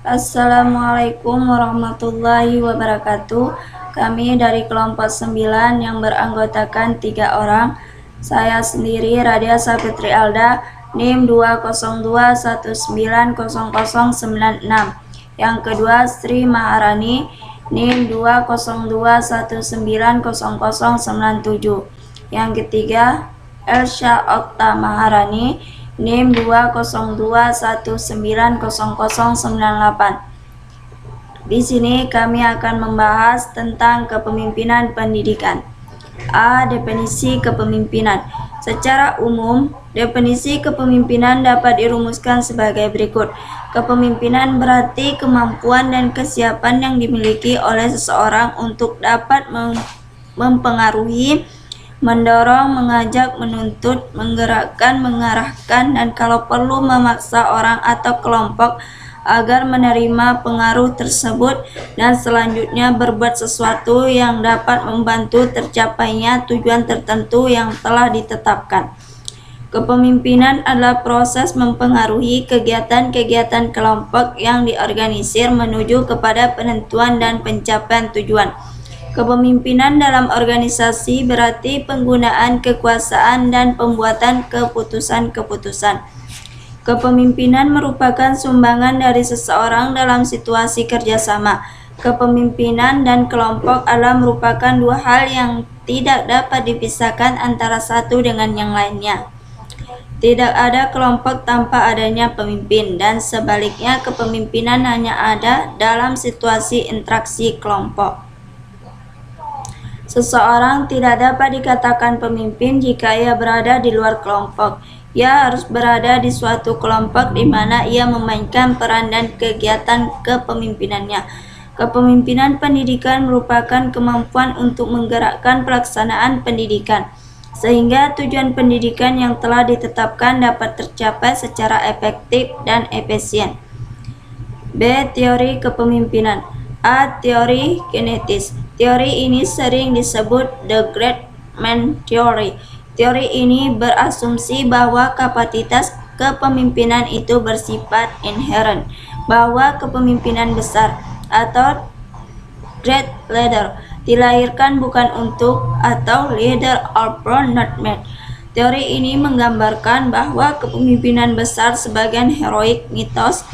Assalamualaikum warahmatullahi wabarakatuh. Kami dari kelompok 9 yang beranggotakan 3 orang. Saya sendiri Radia Sapitri Alda, NIM 202190096. Yang kedua Sri Maharani, NIM 202190097. Yang ketiga Elsha Okta Maharani, NIM 202190098. Di sini kami akan membahas tentang kepemimpinan pendidikan. A. Definisi kepemimpinan. Secara umum, definisi kepemimpinan dapat dirumuskan sebagai berikut. Kepemimpinan berarti kemampuan dan kesiapan yang dimiliki oleh seseorang untuk dapat mempengaruhi, mendorong, mengajak, menuntut, menggerakkan, mengarahkan, dan kalau perlu memaksa orang atau kelompok agar menerima pengaruh tersebut dan selanjutnya berbuat sesuatu yang dapat membantu tercapainya tujuan tertentu yang telah ditetapkan. Kepemimpinan adalah proses mempengaruhi kegiatan-kegiatan kelompok yang diorganisir menuju kepada penentuan dan pencapaian tujuan. Kepemimpinan dalam organisasi berarti penggunaan kekuasaan dan pembuatan keputusan-keputusan. Kepemimpinan merupakan sumbangan dari seseorang dalam situasi kerjasama. Kepemimpinan dan kelompok adalah merupakan dua hal yang tidak dapat dipisahkan antara satu dengan yang lainnya. Tidak ada kelompok tanpa adanya pemimpin, dan sebaliknya kepemimpinan hanya ada dalam situasi interaksi kelompok. Seseorang tidak dapat dikatakan pemimpin jika ia berada di luar kelompok. Ia harus berada di suatu kelompok di mana ia memainkan peran dan kegiatan kepemimpinannya. Kepemimpinan pendidikan merupakan kemampuan untuk menggerakkan pelaksanaan pendidikan, sehingga tujuan pendidikan yang telah ditetapkan dapat tercapai secara efektif dan efisien. B. Teori kepemimpinan. A. Teori genetis. Teori ini sering disebut The Great Man Theory. Teori ini berasumsi bahwa kapasitas kepemimpinan itu bersifat inherent, bahwa kepemimpinan besar atau great leader dilahirkan bukan untuk atau leader are born not made. Teori ini menggambarkan bahwa kepemimpinan besar sebagian heroik mitos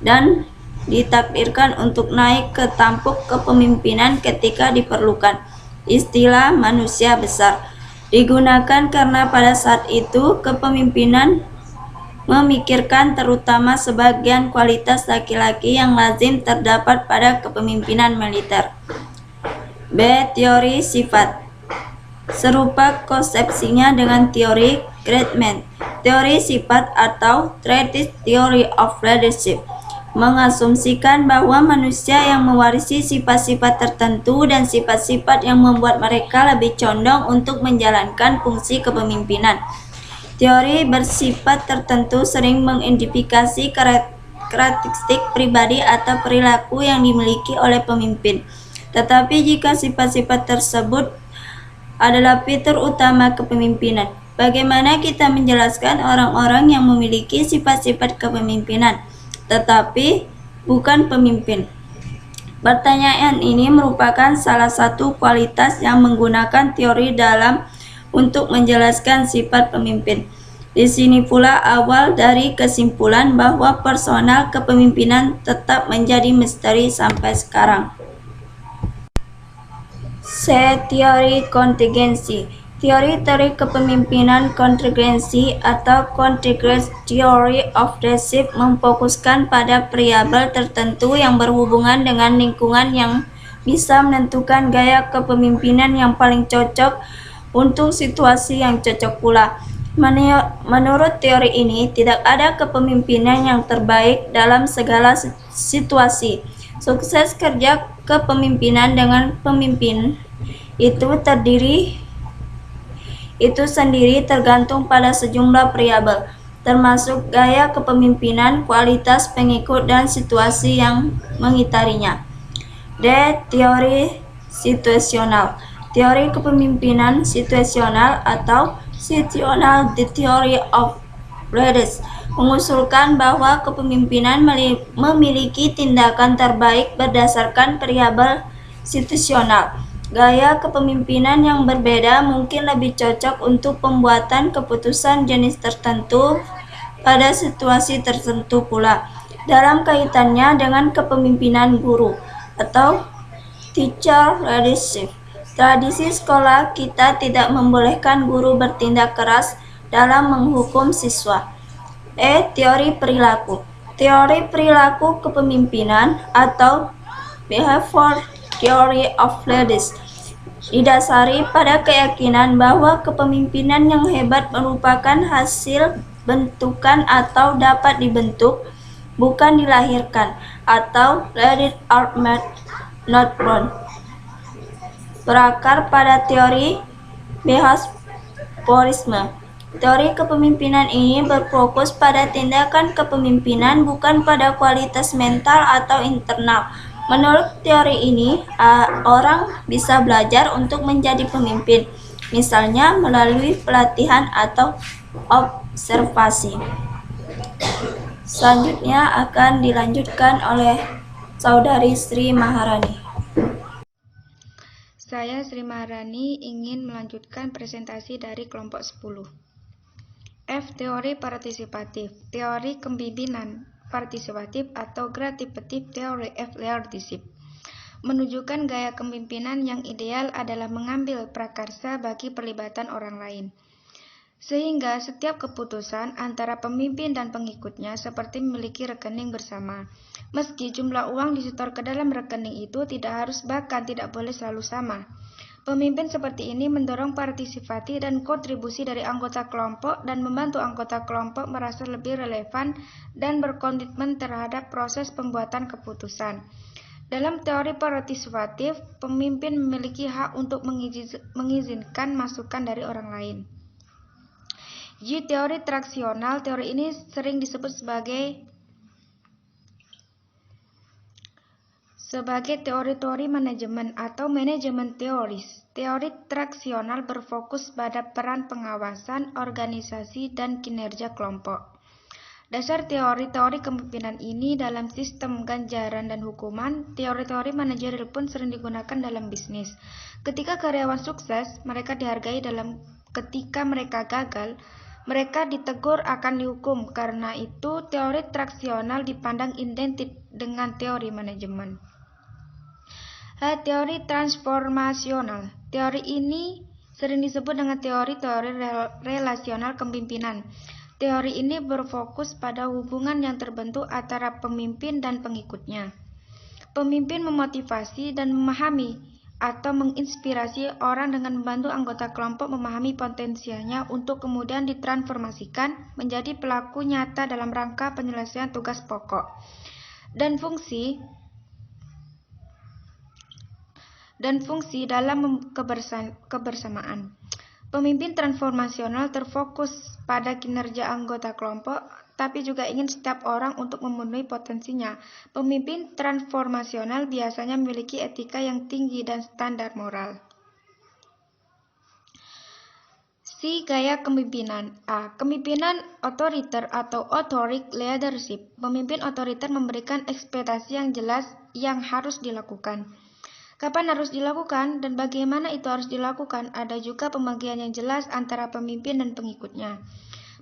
dan ditakdirkan untuk naik ke tampuk kepemimpinan ketika diperlukan. Istilah manusia besar digunakan karena pada saat itu kepemimpinan memikirkan terutama sebagian kualitas laki-laki yang lazim terdapat pada kepemimpinan militer. B. Teori sifat. Serupa konsepsinya dengan teori Great Man. Teori sifat atau Trait Theory of Leadership mengasumsikan bahwa manusia yang mewarisi sifat-sifat tertentu dan sifat-sifat yang membuat mereka lebih condong untuk menjalankan fungsi kepemimpinan. Teori bersifat tertentu sering mengidentifikasi karakteristik pribadi atau perilaku yang dimiliki oleh pemimpin. Tetapi jika sifat-sifat tersebut adalah fitur utama kepemimpinan, bagaimana kita menjelaskan orang-orang yang memiliki sifat-sifat kepemimpinan tetapi bukan pemimpin? Pertanyaan ini merupakan salah satu kualitas yang menggunakan teori dalam untuk menjelaskan sifat pemimpin. Di sini pula awal dari kesimpulan bahwa personal kepemimpinan tetap menjadi misteri sampai sekarang. C. Teori kontingensi. Teori kepemimpinan kontingensi atau Contingent Theory of Leadership memfokuskan pada variabel tertentu yang berhubungan dengan lingkungan yang bisa menentukan gaya kepemimpinan yang paling cocok untuk situasi yang cocok pula. Menurut teori ini, tidak ada kepemimpinan yang terbaik dalam segala situasi. Sukses kerja kepemimpinan dengan pemimpin itu sendiri tergantung pada sejumlah variabel, termasuk gaya kepemimpinan, kualitas pengikut, dan situasi yang mengitarinya. D. Teori situasional. Teori kepemimpinan situasional atau Situational Theory of Leadership mengusulkan bahwa kepemimpinan memiliki tindakan terbaik berdasarkan variabel situasional. Gaya kepemimpinan yang berbeda mungkin lebih cocok untuk pembuatan keputusan jenis tertentu pada situasi tertentu pula. Dalam kaitannya dengan kepemimpinan guru atau teacher leadership, tradisi sekolah kita tidak membolehkan guru bertindak keras dalam menghukum siswa. Teori perilaku. Teori perilaku kepemimpinan atau behavior theory of leadership didasari pada keyakinan bahwa kepemimpinan yang hebat merupakan hasil bentukan atau dapat dibentuk, bukan dilahirkan, atau learned or made, not born. Berakar pada teori behaviorisme. Teori kepemimpinan ini berfokus pada tindakan kepemimpinan, bukan pada kualitas mental atau internal. Menurut teori ini, orang bisa belajar untuk menjadi pemimpin, misalnya melalui pelatihan atau observasi. Selanjutnya akan dilanjutkan oleh Saudari Sri Maharani. Saya Sri Maharani ingin melanjutkan presentasi dari kelompok 10. F. Teori partisipatif. Teori kepemimpinan partisipatif atau Gratificative Theory of Leadership menunjukkan gaya kepemimpinan yang ideal adalah mengambil prakarsa bagi perlibatan orang lain, sehingga setiap keputusan antara pemimpin dan pengikutnya seperti memiliki rekening bersama. Meski jumlah uang disetor ke dalam rekening itu tidak harus, bahkan tidak boleh selalu sama. Pemimpin seperti ini mendorong partisipasi dan kontribusi dari anggota kelompok dan membantu anggota kelompok merasa lebih relevan dan berkomitmen terhadap proses pembuatan keputusan. Dalam teori partisipatif, pemimpin memiliki hak untuk mengizinkan masukan dari orang lain. G. Teori traksional. Teori ini sering disebut sebagai teori manajemen atau manajemen teoris. Teori traksional berfokus pada peran pengawasan, organisasi, dan kinerja kelompok. Dasar teori-teori kepemimpinan ini dalam sistem ganjaran dan hukuman. Teori-teori manajerial pun sering digunakan dalam bisnis. Ketika karyawan sukses, mereka dihargai. Ketika mereka gagal, mereka ditegur akan dihukum. Karena itu, teori traksional dipandang identik dengan teori manajemen. Teori transformasional. Teori ini sering disebut dengan teori relasional kepemimpinan. Teori ini berfokus pada hubungan yang terbentuk antara pemimpin dan pengikutnya. Pemimpin memotivasi dan memahami atau menginspirasi orang dengan membantu anggota kelompok memahami potensinya untuk kemudian ditransformasikan menjadi pelaku nyata dalam rangka penyelesaian tugas pokok dan fungsi dalam kebersamaan. Pemimpin transformasional terfokus pada kinerja anggota kelompok, tapi juga ingin setiap orang untuk memenuhi potensinya. Pemimpin transformasional biasanya memiliki etika yang tinggi dan standar moral. C. Gaya kepemimpinan. A. Kepemimpinan otoriter atau authoritative leadership. Pemimpin otoriter memberikan ekspektasi yang jelas yang harus dilakukan. Kapan harus dilakukan dan bagaimana itu harus dilakukan, ada juga pembagian yang jelas antara pemimpin dan pengikutnya.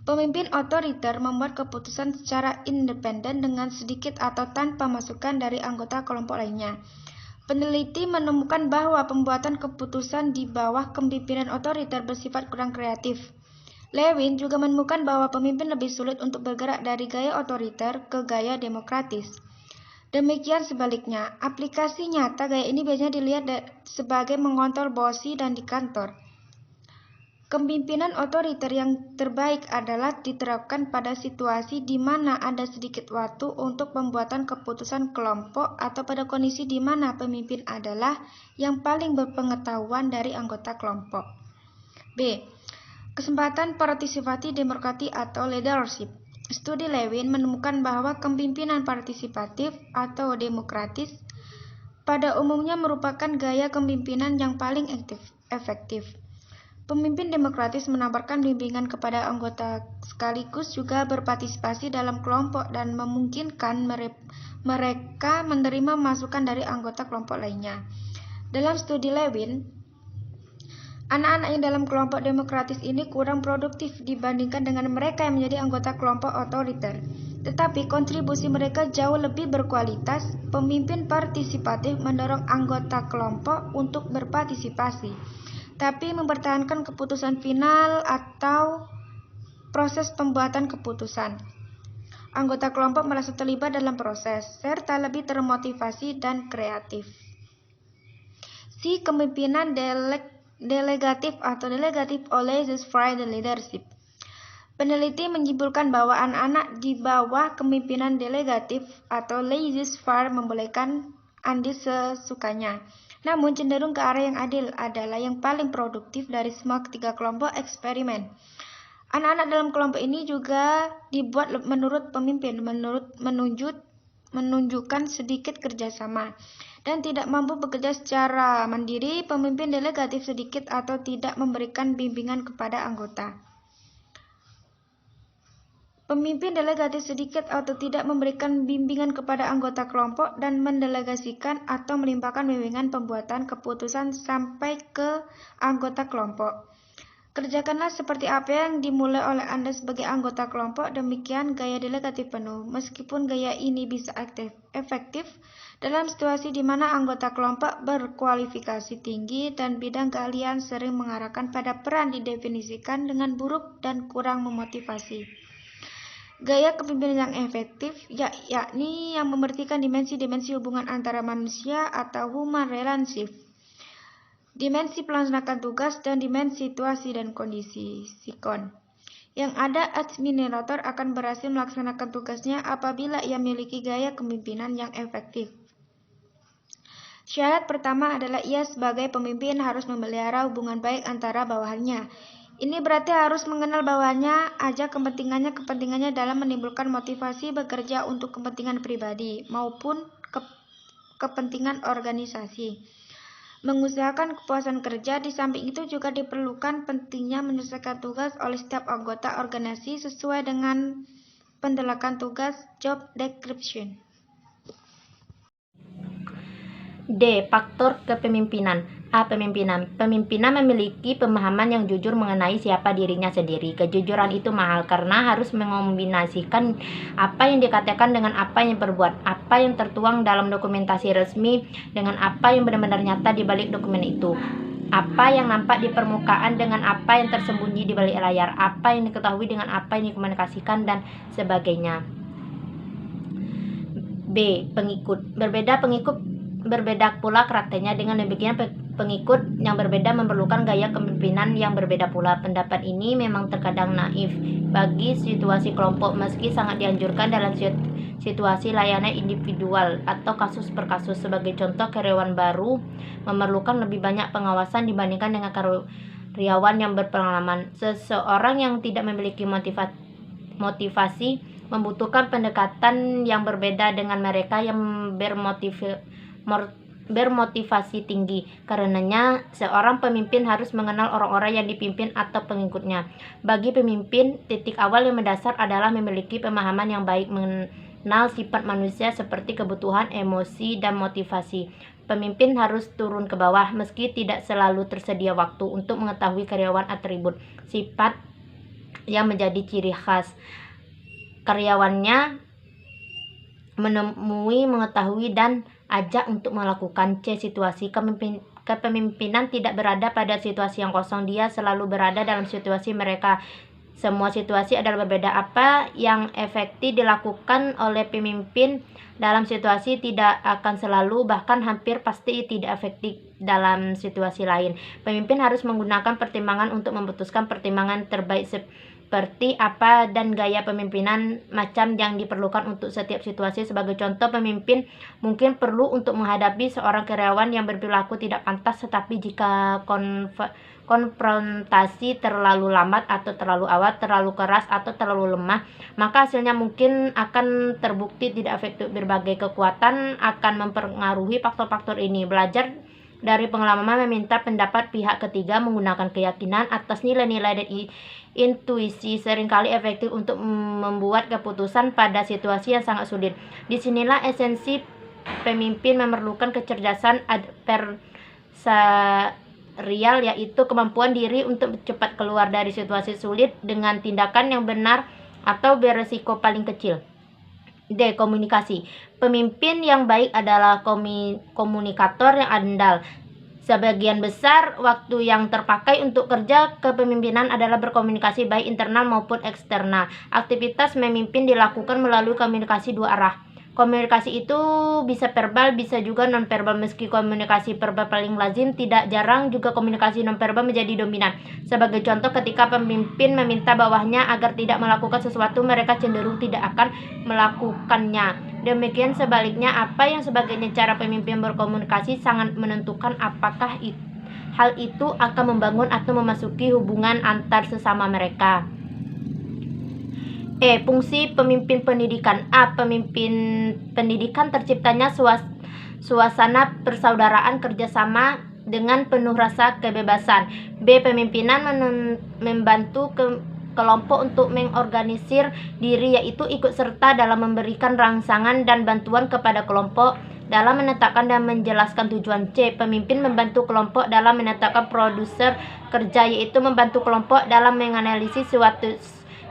Pemimpin otoriter membuat keputusan secara independen dengan sedikit atau tanpa masukan dari anggota kelompok lainnya. Peneliti menemukan bahwa pembuatan keputusan di bawah kepemimpinan otoriter bersifat kurang kreatif. Lewin juga menemukan bahwa pemimpin lebih sulit untuk bergerak dari gaya otoriter ke gaya demokratis. Demikian sebaliknya, aplikasi nyata gaya ini biasanya dilihat sebagai mengontrol bosi dan di kantor. Kepemimpinan otoriter yang terbaik adalah diterapkan pada situasi di mana ada sedikit waktu untuk pembuatan keputusan kelompok atau pada kondisi di mana pemimpin adalah yang paling berpengetahuan dari anggota kelompok. B. Kesempatan partisipasi demokrasi atau leadership. Studi Lewin menemukan bahwa kepemimpinan partisipatif atau demokratis pada umumnya merupakan gaya kepemimpinan yang paling efektif. Pemimpin demokratis menawarkan bimbingan kepada anggota sekaligus juga berpartisipasi dalam kelompok dan memungkinkan mereka menerima masukan dari anggota kelompok lainnya. Dalam studi Lewin, anak-anak yang dalam kelompok demokratis ini kurang produktif dibandingkan dengan mereka yang menjadi anggota kelompok otoriter. Tetapi kontribusi mereka jauh lebih berkualitas. Pemimpin partisipatif mendorong anggota kelompok untuk berpartisipasi, tapi mempertahankan keputusan final atau proses pembuatan keputusan. Anggota kelompok merasa terlibat dalam proses, serta lebih termotivasi dan kreatif. Si kepemimpinan delegatif atau delegatif laissez-faire leadership. Peneliti menyimpulkan bahwa anak-anak di bawah kepemimpinan delegatif atau laissez-faire membolehkan andil sesukanya, namun cenderung ke arah yang adil adalah yang paling produktif dari semua ketiga kelompok eksperimen. Anak-anak dalam kelompok ini juga dibuat menurut pemimpin menunjukkan sedikit kerjasama dan tidak mampu bekerja secara mandiri. Pemimpin delegatif sedikit atau tidak memberikan bimbingan kepada anggota. Pemimpin delegatif sedikit atau tidak memberikan bimbingan kepada anggota kelompok dan mendelegasikan atau melimpahkan bimbingan pembuatan keputusan sampai ke anggota kelompok. Kerjakanlah seperti apa yang dimulai oleh Anda sebagai anggota kelompok. Demikian gaya delegatif penuh. Meskipun gaya ini bisa efektif dalam situasi di mana anggota kelompok berkualifikasi tinggi dan bidang keahlian sering mengarahkan pada peran didefinisikan dengan buruk dan kurang memotivasi. Gaya kepemimpinan yang efektif yakni yang memerhatikan dimensi-dimensi hubungan antara manusia atau human relationship, dimensi pelaksanakan tugas, dan dimensi situasi dan kondisi sikon. Yang ada administrator akan berhasil melaksanakan tugasnya apabila ia memiliki gaya kepemimpinan yang efektif. Syarat pertama adalah ia sebagai pemimpin harus memelihara hubungan baik antara bawahannya. Ini berarti harus mengenal bawahannya, ajak kepentingannya dalam menimbulkan motivasi bekerja untuk kepentingan pribadi maupun kepentingan organisasi. Mengusahakan kepuasan kerja. Di samping itu juga diperlukan pentingnya menyelesaikan tugas oleh setiap anggota organisasi sesuai dengan pendelakan tugas job description. D. Faktor kepemimpinan. A. Pemimpinan. Pemimpinan memiliki pemahaman yang jujur mengenai siapa dirinya sendiri. Kejujuran itu mahal karena harus mengombinasikan apa yang dikatakan dengan apa yang diperbuat, apa yang tertuang dalam dokumentasi resmi dengan apa yang benar-benar nyata di balik dokumen itu, apa yang nampak di permukaan dengan apa yang tersembunyi di balik layar, apa yang diketahui dengan apa yang dikomunikasikan, dan sebagainya. B. Pengikut. Berbeda pula karakternya. Dengan demikian pengikut yang berbeda memerlukan gaya kepemimpinan yang berbeda pula. Pendapat ini memang terkadang naif bagi situasi kelompok, meski sangat dianjurkan dalam situasi layanan individual atau kasus per kasus. Sebagai contoh, karyawan baru memerlukan lebih banyak pengawasan dibandingkan dengan karyawan yang berpengalaman. Seseorang yang tidak memiliki motivasi membutuhkan pendekatan yang berbeda dengan mereka yang bermotivasi tinggi. Karenanya, seorang pemimpin harus mengenal orang-orang yang dipimpin atau pengikutnya. Bagi pemimpin, titik awal yang mendasar adalah memiliki pemahaman yang baik mengenal sifat manusia seperti kebutuhan, emosi, dan motivasi. Pemimpin harus turun ke bawah, meski tidak selalu tersedia waktu untuk mengetahui karyawan atribut sifat yang menjadi ciri khas karyawannya, mengetahui dan ajak untuk melakukan. C. Situasi. Kepemimpinan tidak berada pada situasi yang kosong, dia selalu berada dalam situasi mereka. Semua situasi adalah berbeda. Apa yang efektif dilakukan oleh pemimpin dalam situasi tidak akan selalu, bahkan hampir pasti tidak efektif dalam situasi lain. Pemimpin harus menggunakan pertimbangan untuk memutuskan pertimbangan terbaik seperti apa dan gaya pemimpinan macam yang diperlukan untuk setiap situasi. Sebagai contoh, pemimpin mungkin perlu untuk menghadapi seorang karyawan yang berperilaku tidak pantas, tetapi jika konfrontasi terlalu lambat atau terlalu awal, terlalu keras atau terlalu lemah, maka hasilnya mungkin akan terbukti tidak efektif. Berbagai kekuatan akan mempengaruhi faktor-faktor ini. Belajar Dari pengalaman meminta pendapat pihak ketiga menggunakan keyakinan atas nilai-nilai dan intuisi seringkali efektif untuk membuat keputusan pada situasi yang sangat sulit. Disinilah esensi pemimpin memerlukan kecerdasan adversarial, yaitu kemampuan diri untuk cepat keluar dari situasi sulit dengan tindakan yang benar atau beresiko paling kecil. D. Komunikasi. Pemimpin yang baik adalah komunikator yang andal. Sebagian besar waktu yang terpakai untuk kerja kepemimpinan adalah berkomunikasi baik internal maupun eksternal. Aktivitas memimpin dilakukan melalui komunikasi dua arah. Komunikasi itu bisa verbal, bisa juga non-verbal. Meski komunikasi verbal paling lazim, tidak jarang juga komunikasi non-verbal menjadi dominan. Sebagai contoh, ketika pemimpin meminta bawahnya agar tidak melakukan sesuatu, mereka cenderung tidak akan melakukannya. Demikian sebaliknya, apa yang sebagainya cara pemimpin berkomunikasi sangat menentukan apakah hal itu akan membangun atau memasuki hubungan antar sesama mereka. E. Fungsi pemimpin pendidikan. A. Pemimpin pendidikan terciptanya suasana persaudaraan kerjasama dengan penuh rasa kebebasan. B. Pemimpinan membantu kelompok untuk mengorganisir diri, yaitu ikut serta dalam memberikan rangsangan dan bantuan kepada kelompok dalam menetapkan dan menjelaskan tujuan. C. Pemimpin membantu kelompok dalam menetapkan produser kerja, yaitu membantu kelompok dalam menganalisis suatu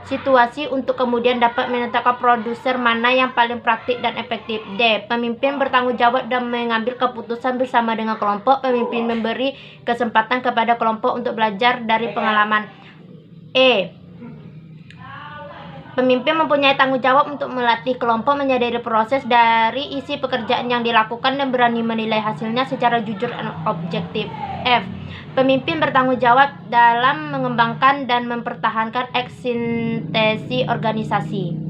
situasi untuk kemudian dapat menetapkan produser mana yang paling praktik dan efektif. D. Pemimpin bertanggung jawab dan mengambil keputusan bersama dengan kelompok. Pemimpin memberi kesempatan kepada kelompok untuk belajar dari pengalaman. E. Pemimpin mempunyai tanggung jawab untuk melatih kelompok menyadari proses dari isi pekerjaan yang dilakukan dan berani menilai hasilnya secara jujur dan objektif. F. Pemimpin bertanggung jawab dalam mengembangkan dan mempertahankan eksistensi organisasi.